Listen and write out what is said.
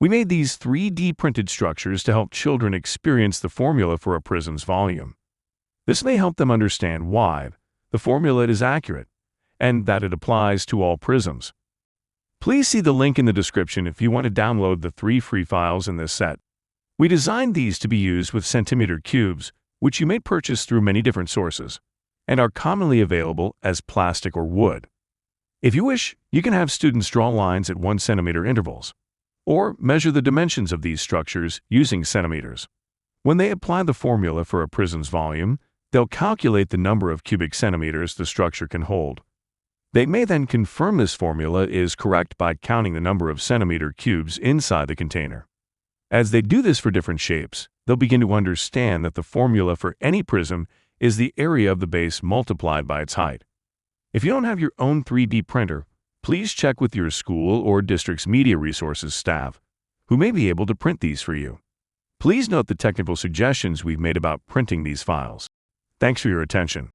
We made these 3D printed structures to help children experience the formula for a prism's volume. This may help them understand why the formula is accurate and that it applies to all prisms. Please see the link in the description if you want to download the 3 free files in this set. We designed these to be used with centimeter cubes, which you may purchase through many different sources, and are commonly available as plastic or wood. If you wish, you can have students draw lines at 1 centimeter intervals, or measure the dimensions of these structures using centimeters. When they apply the formula for a prism's volume, they'll calculate the number of cubic centimeters the structure can hold. They may then confirm this formula is correct by counting the number of centimeter cubes inside the container. As they do this for different shapes, they'll begin to understand that the formula for any prism is the area of the base multiplied by its height. If you don't have your own 3D printer, please check with your school or district's media resources staff, who may be able to print these for you. Please note the technical suggestions we've made about printing these files. Thanks for your attention.